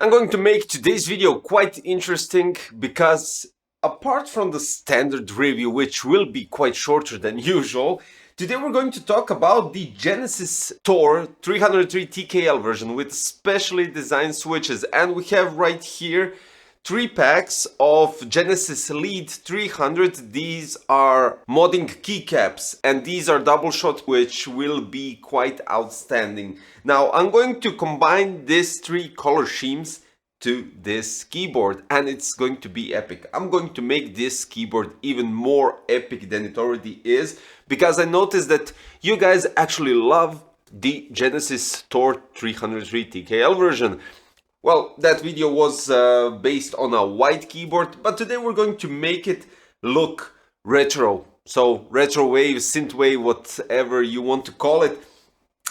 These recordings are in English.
I'm going to make today's video quite interesting because apart from the standard review, which will be quite shorter than usual, today we're going to talk about the Genesis THOR 303 TKL version with specially designed switches. And we have right here 3 packs of Genesis LEAD 300. These are modding keycaps and these are double shot, which will be quite outstanding. Now I'm going to combine these 3 color schemes to this keyboard and it's going to be epic. I'm going to make this keyboard even more epic than it already is because I noticed that you guys actually love the Genesis THOR 303 TKL version. Well, that video was based on a white keyboard, but today we're going to make it look retro. So retro wave, synthwave, whatever you want to call it.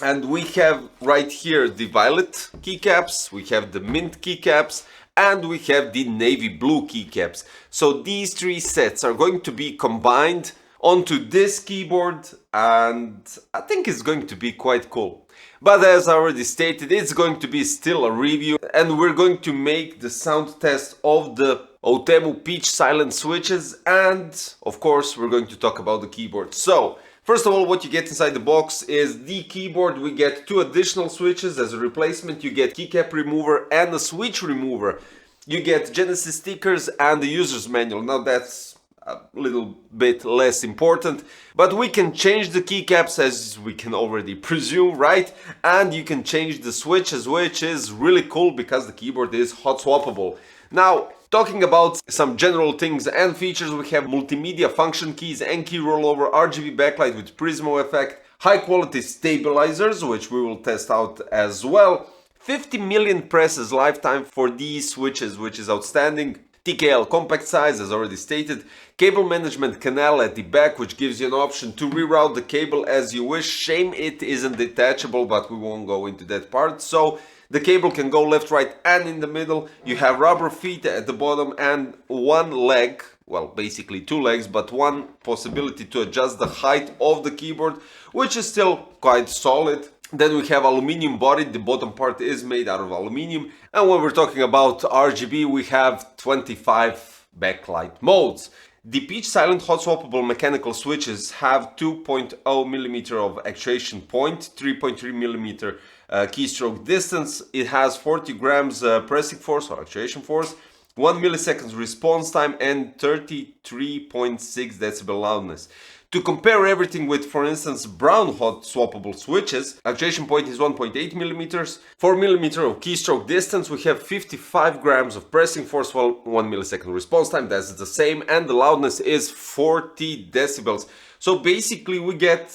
And we have right here the violet keycaps, we have the mint keycaps, and we have the navy blue keycaps. So these 3 sets are going to be combined onto this keyboard and I think it's going to be quite cool. But as I already stated, it's going to be still a review and we're going to make the sound test of the Outemu Peach Silent switches and of course we're going to talk about the keyboard. So first of all, what you get inside the box is the keyboard. We get 2 additional switches as a replacement. You get keycap remover and a switch remover. You get Genesis stickers and the user's manual. Now that's a little bit less important, but we can change the keycaps as we can already presume, right? And you can change the switches, which is really cool because the keyboard is hot swappable. Now, talking about some general things and features, we have multimedia function keys and key rollover, RGB backlight with Prismo effect, high quality stabilizers, which we will test out as well, 50 million presses lifetime for these switches, which is outstanding. TKL compact size, as already stated, cable management canal at the back, which gives you an option to reroute the cable as you wish. Shame it isn't detachable, but we won't go into that part. So the cable can go left, right, and in the middle. You have rubber feet at the bottom and 1 leg, well, basically 2 legs, but 1 possibility to adjust the height of the keyboard, which is still quite solid. Then we have aluminum body, the bottom part is made out of aluminum. And when we're talking about RGB, we have 25 backlight modes. The Peach Silent hot swappable mechanical switches have 2.0mm of actuation point, 3.3mm keystroke distance. It has 40 grams pressing force or actuation force, 1 milliseconds response time and 33.6 decibel loudness. To compare everything with, for instance, brown hot swappable switches, actuation point is 1.8mm, 4mm of keystroke distance, we have 55 grams of pressing force, well, 1 millisecond response time, that's the same, and the loudness is 40 decibels. So basically we get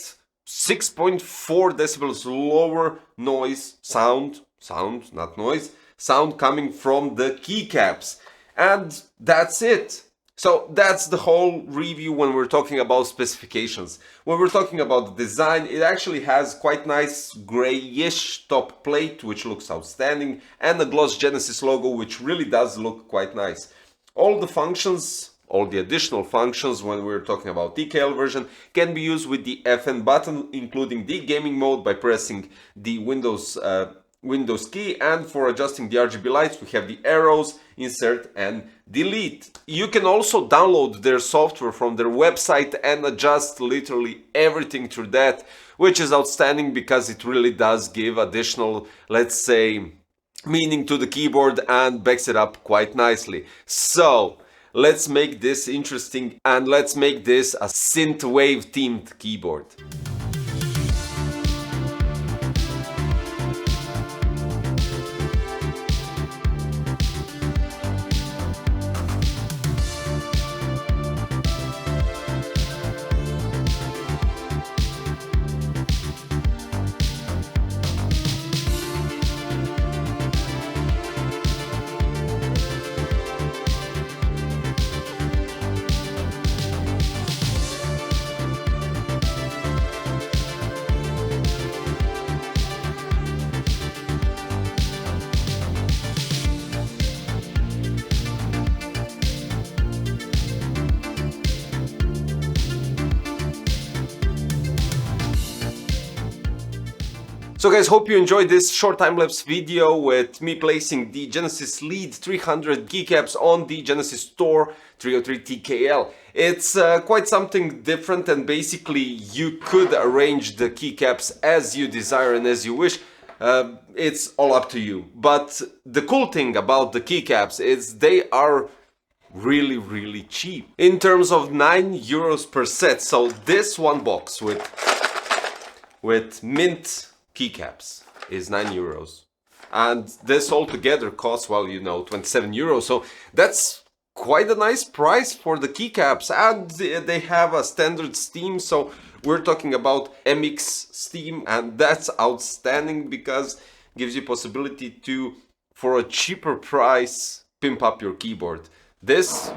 6.4 decibels lower noise, sound, not noise, sound coming from the keycaps. And that's it. So that's the whole review when we're talking about specifications. When we're talking about the design, it actually has quite nice grayish top plate, which looks outstanding, and a gloss Genesis logo, which really does look quite nice. All the functions, all the additional functions when we're talking about TKL version can be used with the FN button, including the gaming mode by pressing the Windows key, and for adjusting the RGB lights we have the arrows, insert and delete. You can also download their software from their website and adjust literally everything through that, which is outstanding because it really does give additional, let's say, meaning to the keyboard and backs it up quite nicely. So let's make this interesting and let's make this a synthwave themed keyboard. So guys, hope you enjoyed this short time-lapse video with me placing the Genesis LEAD 300 keycaps on the Genesis THOR 303 TKL. It's quite something different, and basically you could arrange the keycaps as you desire and as you wish. It's all up to you. But the cool thing about the keycaps is they are really cheap. In terms of €9 per set. So this one box with mint keycaps is €9, and this altogether costs, well, you know, €27. So that's quite a nice price for the keycaps, and they have a standard steam, so we're talking about MX steam, and that's outstanding because it gives you possibility to, for a cheaper price, pimp up your keyboard. This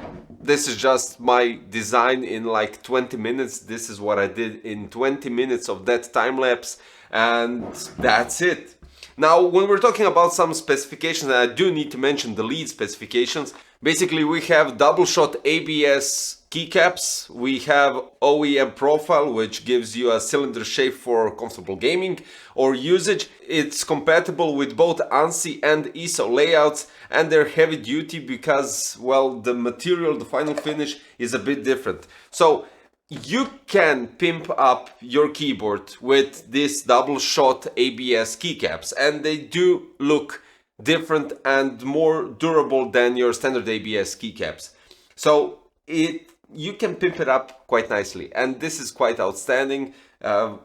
is just my design in like 20 minutes. This is what I did in 20 minutes of that time lapse, and that's it. Now, when we're talking about some specifications, I do need to mention the LEAD specifications. Basically, we have double shot ABS keycaps, we have OEM profile, which gives you a cylinder shape for comfortable gaming or usage. It's compatible with both ANSI and ISO layouts, and they're heavy duty because, well, the material, the final finish is a bit different. So you can pimp up your keyboard with this double shot ABS keycaps, and they do look different and more durable than your standard ABS keycaps. So you can pimp it up quite nicely, and this is quite outstanding,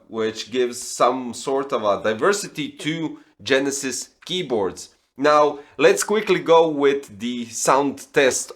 which gives some sort of a diversity to Genesis keyboards. Now let's quickly go with the sound test.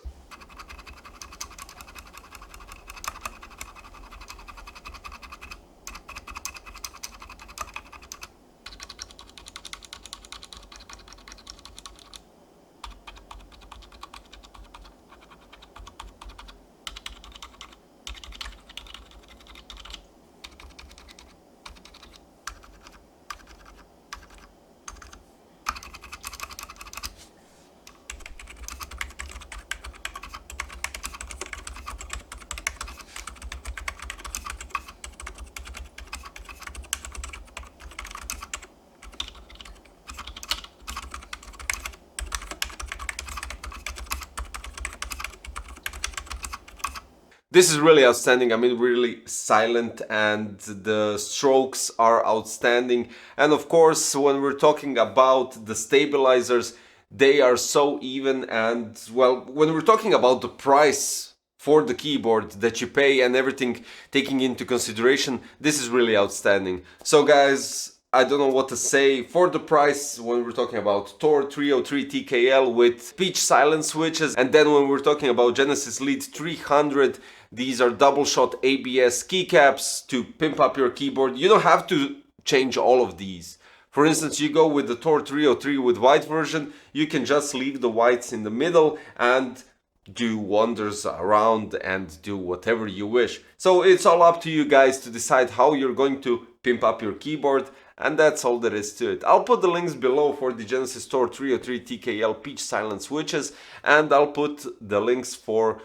This is really outstanding. I mean, really silent, and the strokes are outstanding. And of course, when we're talking about the stabilizers, they are so even. And well, when we're talking about the price for the keyboard that you pay and everything taking into consideration, this is really outstanding. So guys, I don't know what to say. For the price, when we're talking about THOR 303 TKL with Peach Silent switches, and then when we're talking about Genesis LEAD 300, these are double shot ABS keycaps to pimp up your keyboard. You don't have to change all of these. For instance, you go with the THOR 303 with white version, you can just leave the whites in the middle and do wonders around and do whatever you wish. So it's all up to you guys to decide how you're going to pimp up your keyboard, and that's all there is to it. I'll put the links below for the Genesis THOR 303 TKL Peach Silent switches, and I'll put the links for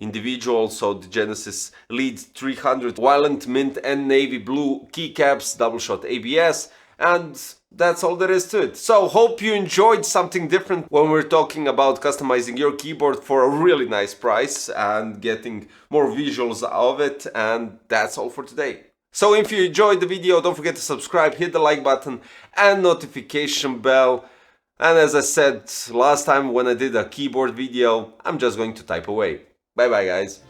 individual, so the Genesis LEAD 300 Violent Mint and Navy Blue keycaps, double shot ABS, and that's all there is to it. So hope you enjoyed something different when we're talking about customizing your keyboard for a really nice price and getting more visuals of it, and that's all for today. So if you enjoyed the video, don't forget to subscribe, hit the like button and notification bell. And as I said last time when I did a keyboard video, I'm just going to type away. Bye bye guys.